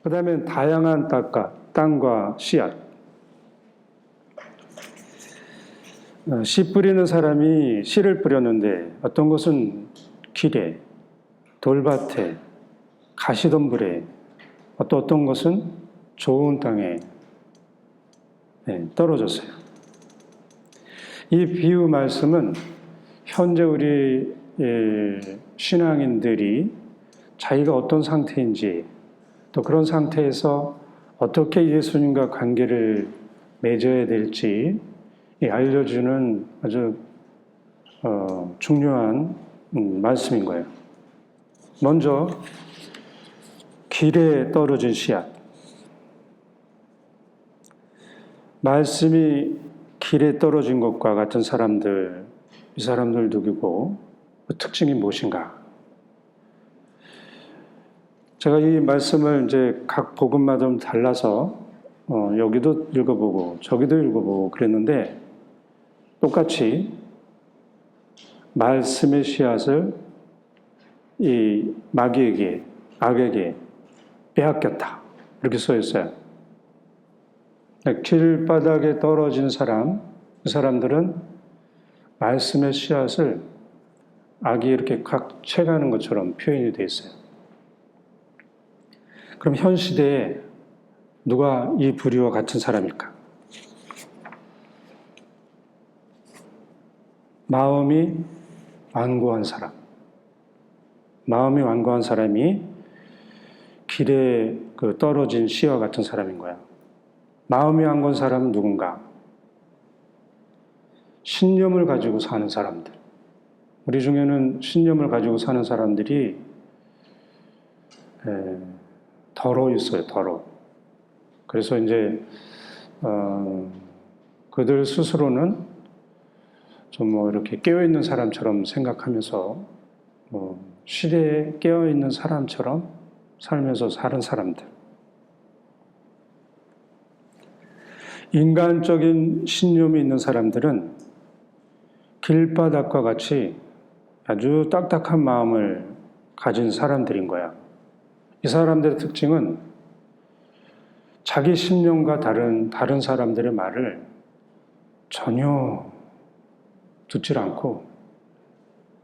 그 다음에 다양한 땅과 씨앗. 씨 뿌리는 사람이 씨를 뿌렸는데 어떤 것은 길에, 돌밭에, 가시덤불에, 또 어떤 것은 좋은 땅에 떨어졌어요. 이 비유 말씀은 현재 우리 신앙인들이 자기가 어떤 상태인지, 또 그런 상태에서 어떻게 예수님과 관계를 맺어야 될지 알려주는 아주 중요한 말씀인 거예요. 먼저 길에 떨어진 씨앗. 말씀이 길에 떨어진 것과 같은 사람들, 이 사람들 누구고 그 특징이 무엇인가? 제가 이 말씀을 이제 각 복음마다 좀 달라서 여기도 읽어보고 저기도 읽어보고 그랬는데 똑같이 말씀의 씨앗을 이 마귀에게, 악에게 빼앗겼다. 이렇게 써 있어요. 길바닥에 떨어진 사람, 그 사람들은 말씀의 씨앗을 악이 이렇게 각 채가는 것처럼 표현이 되어 있어요. 그럼 현 시대에 누가 이 부류와 같은 사람일까? 마음이 완고한 사람. 마음이 완고한 사람이 길에 떨어진 씨와 같은 사람인 거야. 마음이 완고한 사람은 누군가? 신념을 가지고 사는 사람들. 우리 중에는 신념을 가지고 사는 사람들이 덜어 있어요, 덜어. 그래서 이제 그들 스스로는 좀 이렇게 깨어있는 사람처럼 생각하면서 시대에 깨어있는 사람처럼 살면서 사는 사람들. 인간적인 신념이 있는 사람들은 길바닥과 같이 아주 딱딱한 마음을 가진 사람들인 거야. 이 사람들의 특징은 자기 신념과 다른 사람들의 말을 전혀 듣질 않고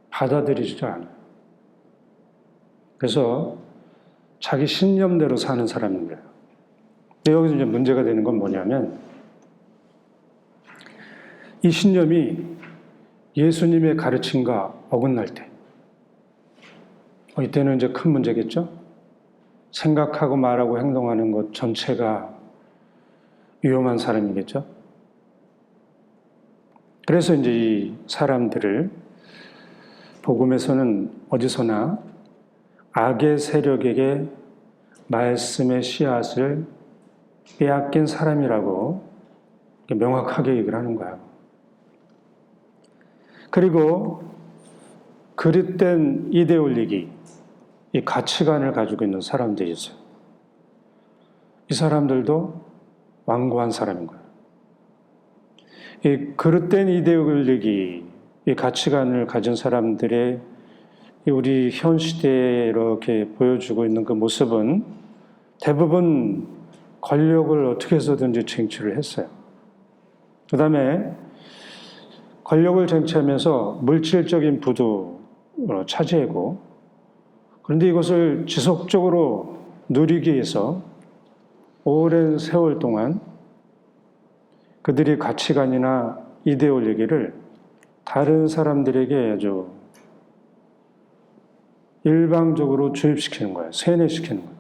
받아들이지도 않아요. 그래서 자기 신념대로 사는 사람인 거예요. 근데 여기서 이제 문제가 되는 건 뭐냐면 이 신념이 예수님의 가르침과 어긋날 때 이때는 이제 큰 문제겠죠? 생각하고 말하고 행동하는 것 전체가 위험한 사람이겠죠? 그래서 이제 이 사람들을 복음에서는 어디서나 악의 세력에게 말씀의 씨앗을 빼앗긴 사람이라고 명확하게 얘기를 하는 거야. 그리고 그릇된 이데올리기, 이 가치관을 가지고 있는 사람들이 있어요. 이 사람들도 완고한 사람인 거예요. 이 그릇된 이데올리기, 이 가치관을 가진 사람들의 우리 현 시대에 이렇게 보여주고 있는 그 모습은 대부분 권력을 어떻게 해서든지 쟁취를 했어요. 그 다음에 권력을 쟁취하면서 물질적인 부도 차지하고, 그런데 이것을 지속적으로 누리기 위해서 오랜 세월 동안 그들의 가치관이나 이데올리기를 다른 사람들에게 아주 일방적으로 주입시키는 거예요. 세뇌시키는 거예요.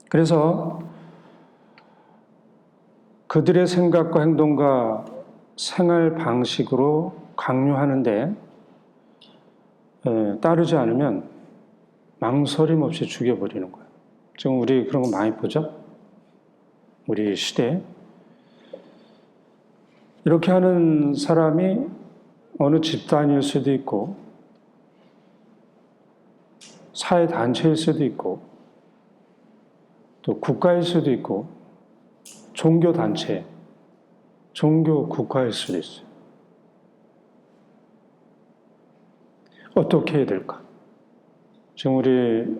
그래서 그들의 생각과 행동과 생활 방식으로 강요하는데 따르지 않으면 망설임 없이 죽여버리는 거예요. 지금 우리 그런 거 많이 보죠? 우리 시대에. 이렇게 하는 사람이 어느 집단일 수도 있고 사회단체일 수도 있고 또 국가일 수도 있고 종교단체, 종교 국가일 수도 있어요. 어떻게 해야 될까? 지금 우리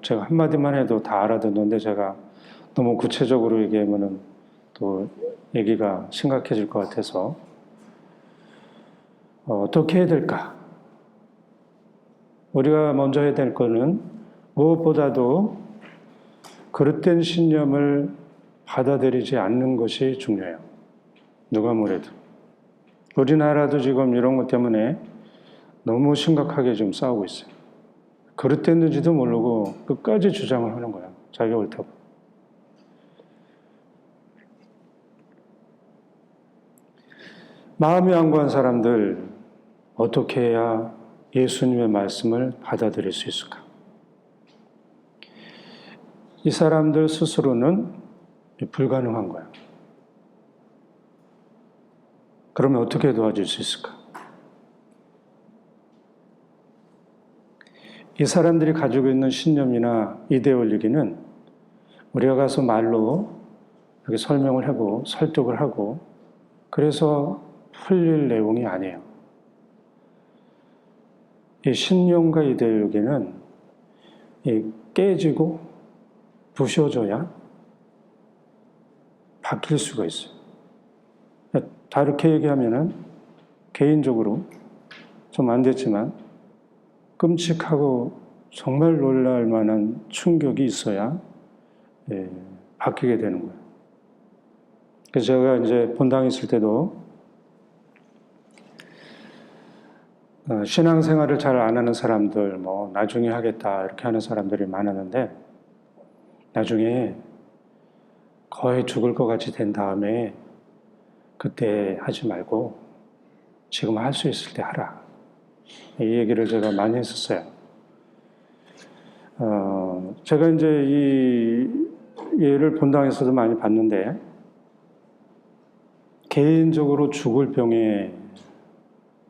제가 한마디만 해도 다 알아듣는데 제가 너무 구체적으로 얘기하면은 또 얘기가 심각해질 것 같아서 어떻게 해야 될까? 우리가 먼저 해야 될 거는 무엇보다도 그릇된 신념을 받아들이지 않는 것이 중요해요. 누가 뭐래도. 우리나라도 지금 이런 것 때문에 너무 심각하게 지금 싸우고 있어요. 그릇됐는지도 모르고 끝까지 주장을 하는 거야. 자기가 옳다고. 마음이 완고한 사람들 어떻게 해야 예수님의 말씀을 받아들일 수 있을까? 이 사람들 스스로는 불가능한 거야. 그러면 어떻게 도와줄 수 있을까? 이 사람들이 가지고 있는 신념이나 이데올로기는 우리가 가서 말로 이렇게 설명을 하고 설득을 하고 그래서 풀릴 내용이 아니에요. 이 신념과 이데올로기는 깨지고 부셔져야 바뀔 수가 있어요. 다르게 얘기하면은 개인적으로 좀 안 됐지만 끔찍하고 정말 놀랄 만한 충격이 있어야 바뀌게 되는 거예요. 그래서 제가 이제 본당에 있을 때도 신앙생활을 잘 안 하는 사람들, 나중에 하겠다 이렇게 하는 사람들이 많았는데 나중에 거의 죽을 것 같이 된 다음에 그때 하지 말고 지금 할 수 있을 때 하라. 이 얘기를 제가 많이 했었어요. 제가 이제 이 예를 본당에서도 많이 봤는데 개인적으로 죽을 병에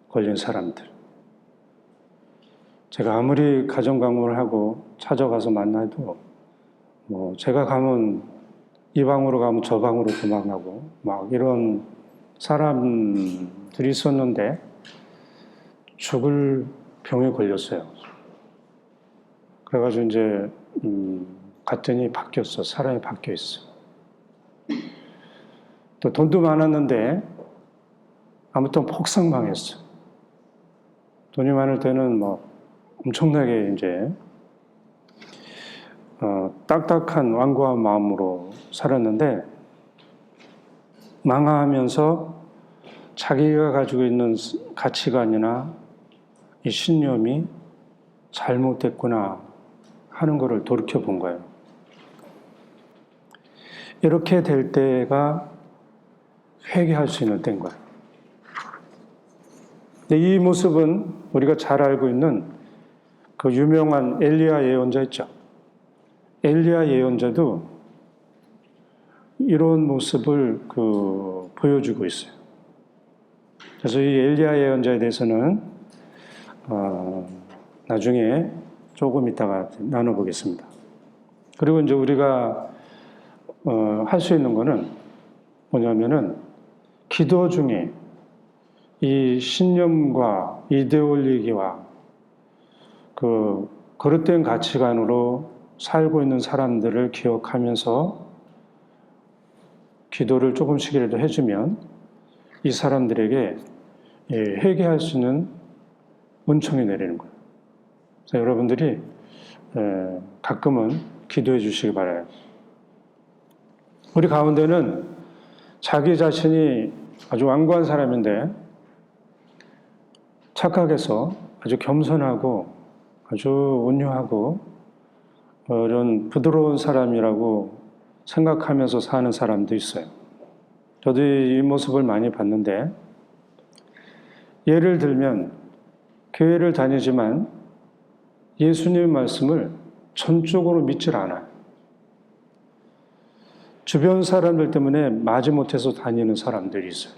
걸린 사람들. 제가 아무리 가정 강문을 하고 찾아가서 만나도 제가 가면 이 방으로 가면 저 방으로 도망가고 막 이런 사람들이 있었는데 죽을 병에 걸렸어요. 그래가지고 이제 갔더니 바뀌었어. 사람이 바뀌어 있어. 또 돈도 많았는데 아무튼 폭삭망했어. 돈이 많을 때는 엄청나게 이제 딱딱한 완고한 마음으로 살았는데 망하면서 자기가 가지고 있는 가치관이나 이 신념이 잘못됐구나 하는 것을 돌이켜 본 거예요. 이렇게 될 때가 회개할 수 있는 때인 거예요. 이 모습은 우리가 잘 알고 있는 그 유명한 엘리야 예언자 있죠. 엘리야 예언자도 이런 모습을 보여주고 있어요. 그래서 이 엘리야 예언자에 대해서는 나중에 조금 이따가 나눠보겠습니다. 그리고 이제 우리가 할 수 있는 거는 뭐냐면은 기도 중에 이 신념과 이데올로기와 그릇된 가치관으로 살고 있는 사람들을 기억하면서 기도를 조금씩이라도 해주면 이 사람들에게 회개할 수 있는 은총이 내리는 거예요. 그래서 여러분들이 가끔은 기도해 주시기 바라요. 우리 가운데는 자기 자신이 아주 완고한 사람인데 착각해서 아주 겸손하고 아주 온유하고 이런 부드러운 사람이라고 생각하면서 사는 사람도 있어요. 저도 이 모습을 많이 봤는데 예를 들면 교회를 다니지만 예수님의 말씀을 전적으로 믿질 않아요. 주변 사람들 때문에 마지못해서 다니는 사람들이 있어요.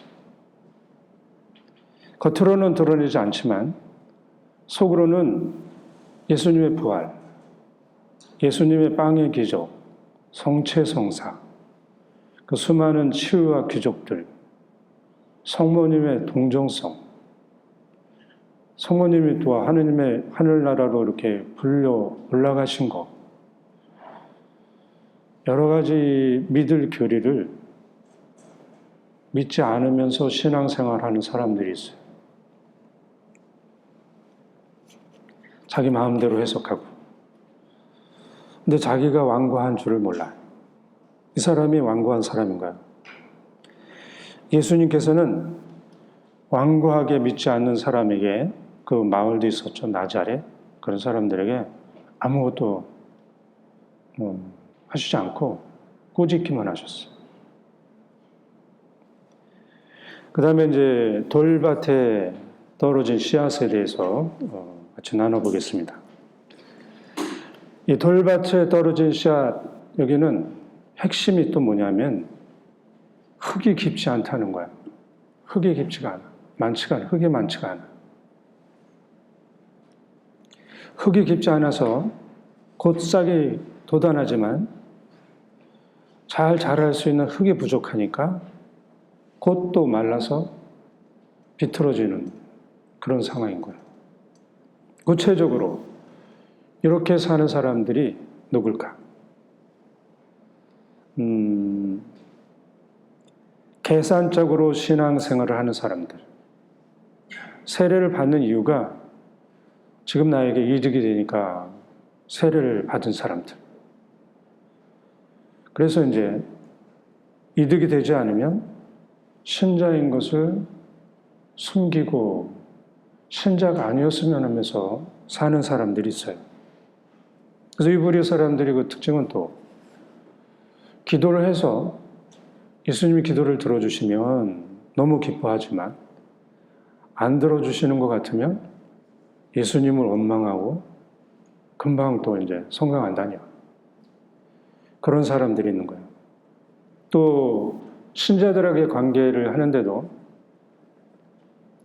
겉으로는 드러내지 않지만 속으로는 예수님의 부활, 예수님의 빵의 기적, 성체성사, 그 수많은 치유와 기적들, 성모님의 동정성, 성모님이 또 하느님의 하늘나라로 이렇게 불려 올라가신 거, 여러 가지 믿을 교리를 믿지 않으면서 신앙생활하는 사람들이 있어요. 자기 마음대로 해석하고. 근데 자기가 완고한 줄을 몰라요. 이 사람이 완고한 사람인가요? 예수님께서는 완고하게 믿지 않는 사람에게, 그 마을도 있었죠, 나자렛, 그런 사람들에게 아무것도 하시지 않고 꾸짖기만 하셨어요. 그 다음에 이제 돌밭에 떨어진 씨앗에 대해서 같이 나눠보겠습니다. 이 돌밭에 떨어진 씨앗, 여기는 핵심이 또 뭐냐면 흙이 깊지 않다는 거야. 흙이 깊지가 않아. 많지가 않아. 흙이 많지가 않아. 흙이 깊지 않아서 곧 싹이 돋아나지만 잘 자랄 수 있는 흙이 부족하니까 곧 또 말라서 비틀어지는 그런 상황인 거예요. 구체적으로 이렇게 사는 사람들이 누굴까? 계산적으로 신앙생활을 하는 사람들. 세례를 받는 이유가 지금 나에게 이득이 되니까 세례를 받은 사람들. 그래서 이제 이득이 되지 않으면 신자인 것을 숨기고 신자가 아니었으면 하면서 사는 사람들이 있어요. 그래서 이 부류의 사람들이 그 특징은 또 기도를 해서 예수님이 기도를 들어주시면 너무 기뻐하지만 안 들어주시는 것 같으면 예수님을 원망하고 금방 또 이제 성경 안 다녀. 그런 사람들이 있는 거예요. 또 신자들에게 관계를 하는데도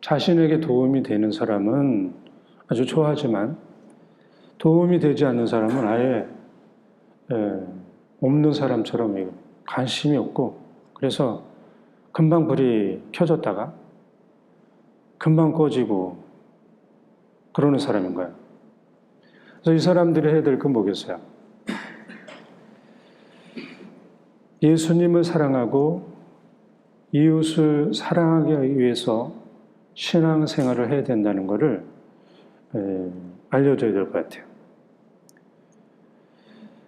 자신에게 도움이 되는 사람은 아주 좋아하지만 도움이 되지 않는 사람은 아예 없는 사람처럼 관심이 없고, 그래서 금방 불이 켜졌다가 금방 꺼지고 그러는 사람인 거예요. 그래서 이 사람들이 해야 될 건 뭐겠어요? 예수님을 사랑하고 이웃을 사랑하기 위해서 신앙생활을 해야 된다는 것을 알려줘야 될 것 같아요.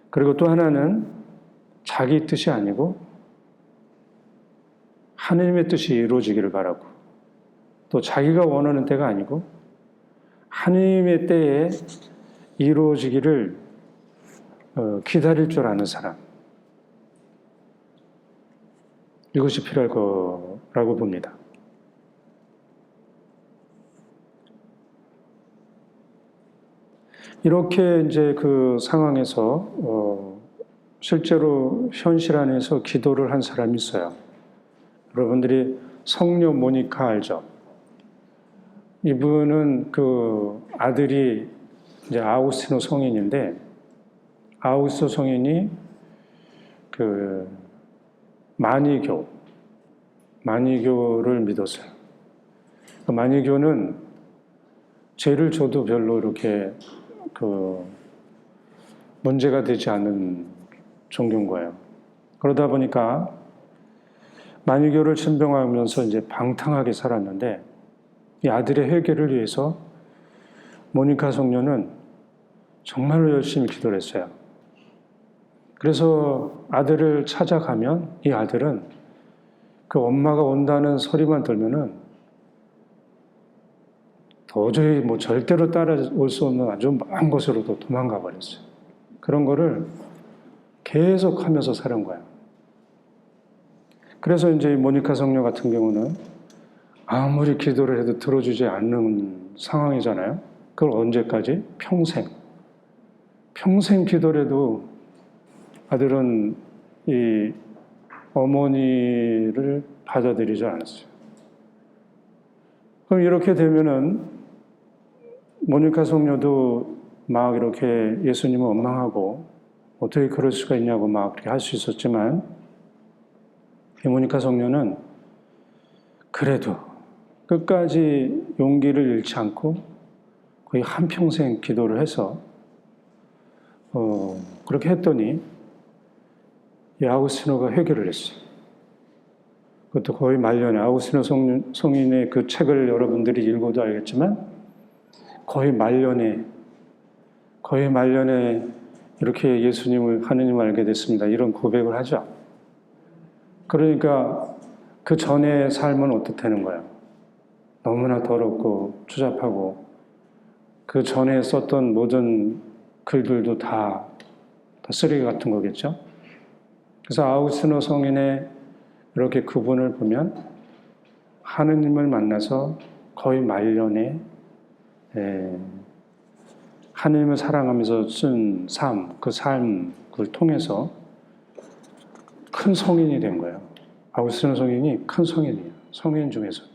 그리고 또 하나는 자기 뜻이 아니고 하느님의 뜻이 이루어지기를 바라고, 또 자기가 원하는 때가 아니고 하느님의 때에 이루어지기를 기다릴 줄 아는 사람, 이것이 필요할 거라고 봅니다. 이렇게 이제 그 상황에서 실제로 현실 안에서 기도를 한 사람이 있어요. 여러분들이 성녀 모니카 알죠? 이분은 그 아들이 이제 아우구스티노 성인인데, 아우구스티노 성인이 그 마니교를 믿었어요. 그 마니교는 죄를 져도 별로 이렇게 그 문제가 되지 않는 종교인 거예요. 그러다 보니까 마니교를 신봉하면서 이제 방탕하게 살았는데, 이 아들의 회개를 위해서 모니카 성녀는 정말로 열심히 기도를 했어요. 그래서 아들을 찾아가면 이 아들은 그 엄마가 온다는 소리만 들면은 도저히 뭐 절대로 따라올 수 없는 아주 먼 곳으로도 도망가 버렸어요. 그런 거를 계속 하면서 사는 거예요. 그래서 이제 모니카 성녀 같은 경우는 아무리 기도를 해도 들어주지 않는 상황이잖아요. 그걸 언제까지? 평생 기도를 해도 아들은 이 어머니를 받아들이지 않았어요. 그럼 이렇게 되면은 모니카 성녀도 막 이렇게 예수님을 원망하고 어떻게 그럴 수가 있냐고 막 그렇게 할 수 있었지만, 이 모니카 성녀는 그래도 끝까지 용기를 잃지 않고 거의 한평생 기도를 해서 그렇게 했더니 이 아우구스티노가 회개를 했어요. 그것도 거의 말년에, 아우구스티노 성인의 그 책을 여러분들이 읽어도 알겠지만 거의 말년에 이렇게 예수님을, 하느님을 알게 됐습니다. 이런 고백을 하죠. 그러니까 그 전의 삶은 어떻다는 거야? 너무나 더럽고 추잡하고 그 전에 썼던 모든 글들도 다 쓰레기 같은 거겠죠? 그래서 아우구스티노 성인의 이렇게 그분을 보면 하느님을 만나서 거의 말년에 하느님을 사랑하면서 쓴 삶, 그 삶을 통해서 큰 성인이 된 거예요. 아우구스티노 성인이 큰 성인이에요. 성인 중에서.